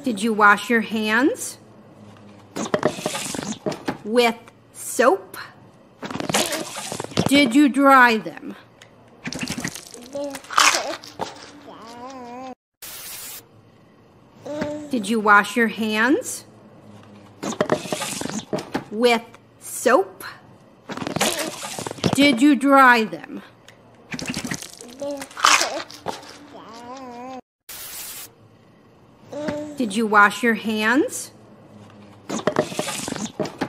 Did you wash your hands with soap? Did you dry them? Did you wash your hands with soap? Did you dry them? Did you wash your hands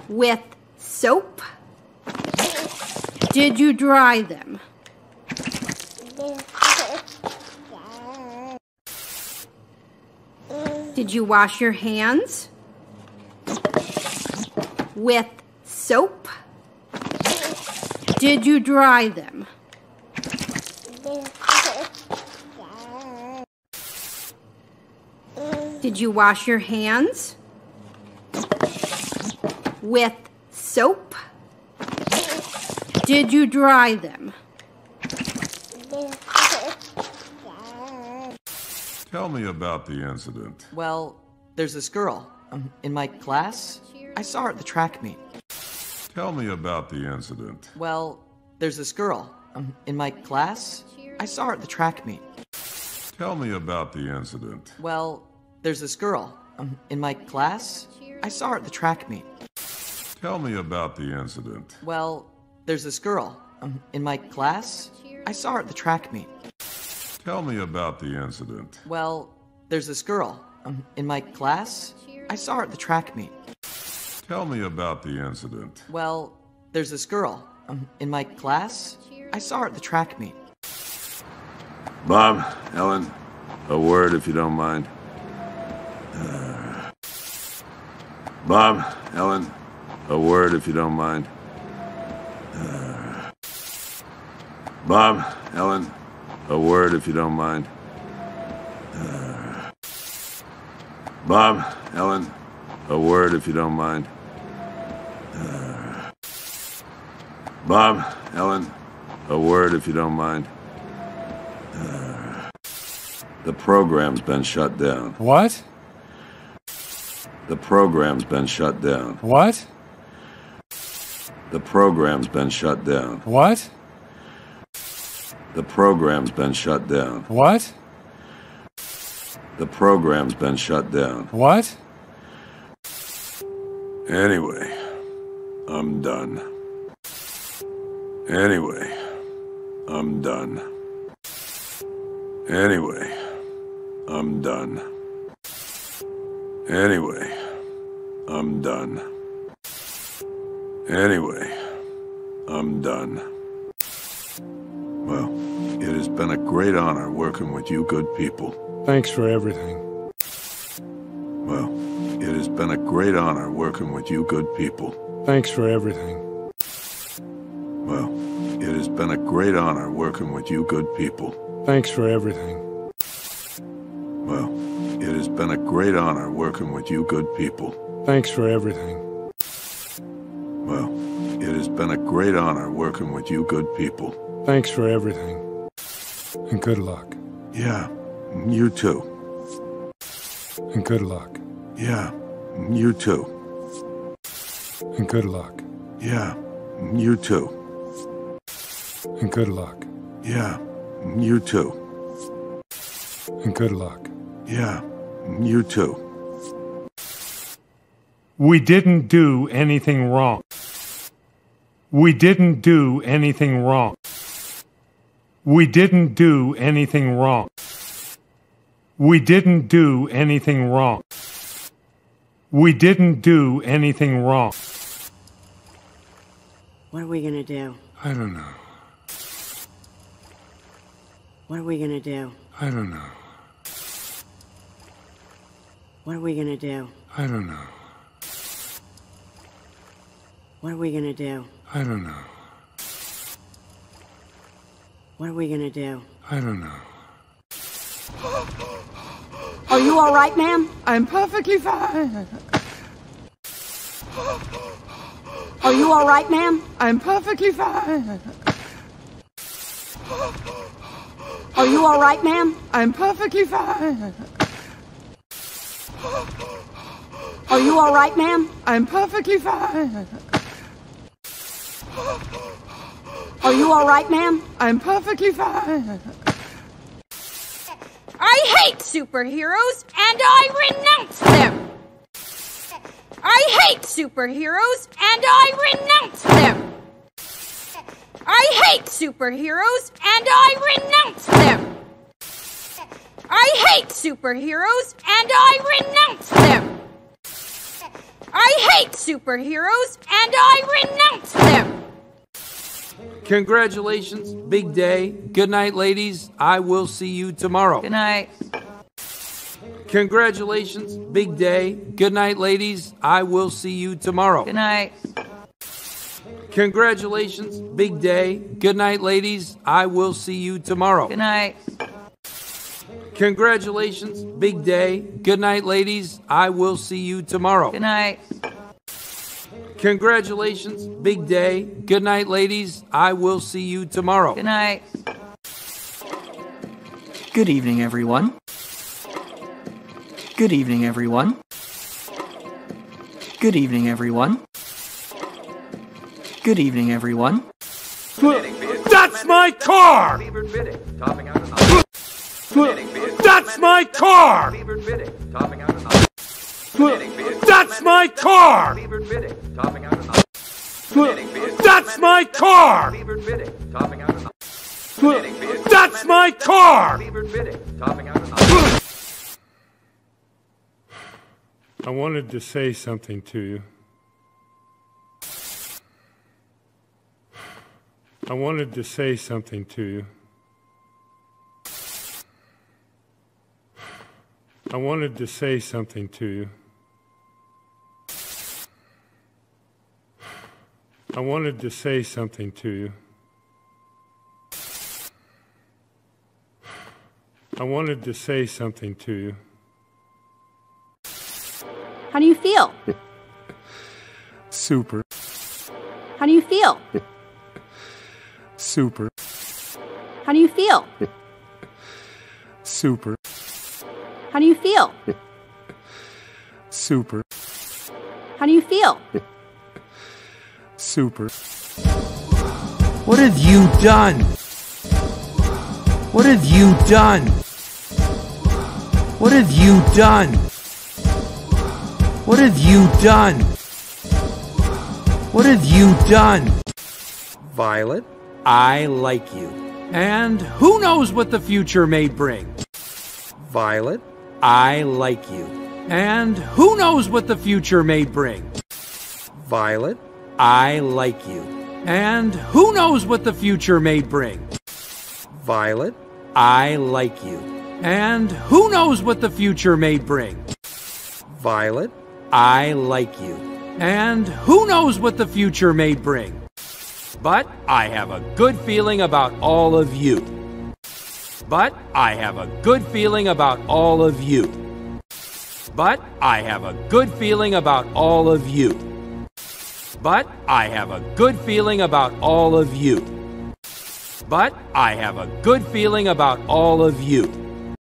with soap? Did you dry them? Did you wash your hands with soap? Did you dry them? Did you wash your hands with soap? Did you dry them? Tell me about the incident. Well, there's this girl in my class. I saw her at the track meet. Tell me about the incident. Well, there's this girl in my class. I saw her at the track meet. Tell me about the incident. Well, there's this girl in my class. I saw her at the track meet. Tell me about the incident. Well, there's this girl in my class. I saw her at the track meet. Tell me about the incident. Well, there's this girl in my class. I saw her at the track meet. Tell me about the incident. Well, there's this girl in my class. I saw her at the track meet. Bob, Ellen, a word if you don't mind. Bob, Ellen, a word if you don't mind. Bob, Ellen, a word if you don't mind. Bob, Ellen, a word if you don't mind. Bob, Ellen, a word if you don't mind. The program's been shut down. What? The program's been shut down. What? The program's been shut down. What? The program's been shut down. What? The program's been shut down. What? Anyway, I'm done. Anyway, I'm done. Anyway, I'm done. Anyway, I'm done. Anyway, I'm done. Well, it has been a great honor working with you good people. Thanks for everything. Well, it has been a great honor working with you good people. Thanks for everything. Well, it has been a great honor working with you good people. Thanks for everything. Well, it has been a great honor working with you good people. Thanks for everything. Well, it has been a great honor working with you good people. Thanks for everything. And good luck. Yeah, you too. And good luck. Yeah, you too. And good luck. Yeah, you too. And good luck. Yeah, you too. And good luck. Yeah, you too. We didn't do anything wrong. We didn't do anything wrong. We didn't do anything wrong. We didn't do anything wrong. We didn't do anything wrong. What are we gonna do? I don't know. What are we gonna do? I don't know. What are we gonna do? I don't know. What are we gonna do? I don't know. What are we gonna do? I don't know. Are you all right, ma'am? I'm perfectly fine. Are you all right, ma'am? I'm perfectly fine. Are you all right, ma'am? I'm perfectly fine. Are you all right, ma'am? I'm perfectly fine. Are you all right, ma'am? I'm perfectly fine. I hate superheroes and I renounce them. I hate superheroes and I renounce them. I hate superheroes and I renounce them. I hate superheroes and I renounce them. I hate superheroes and I renounce them. Congratulations, big day. Good night, ladies. I will see you tomorrow. Good night. Congratulations, big day. Good night, ladies. I will see you tomorrow. Good night. Congratulations, big day. Good night, ladies. I will see you tomorrow. Good night. Congratulations, big day. Good night, ladies. I will see you tomorrow. Good night. Congratulations, big day. Good night, ladies. I will see you tomorrow. Good night. Good evening, everyone. Good evening, everyone. Good evening, everyone. Good evening, everyone. That's my car! That's my car! That's my car! That's my car! That's my car! I wanted to say something to you. I wanted to say something to you. I wanted to say something to you. I wanted to say something to you. I wanted to say something to you. How do you feel? Super. How do you feel? Super. How do you feel? Super. How do you feel? Super. How do you feel? Super. What have you done? What have you done? What have you done? What have you done? What have you done? Violet, I like you. And who knows what the future may bring? Violet, I like you. And who knows what the future may bring? Violet, I like you. And who knows what the future may bring? Violet, I like you. And who knows what the future may bring? Violet, I like you. And who knows what the future may bring? But I have a good feeling about all of you. But I have a good feeling about all of you. But I have a good feeling about all of you. But I have a good feeling about all of you. But I have a good feeling about all of you.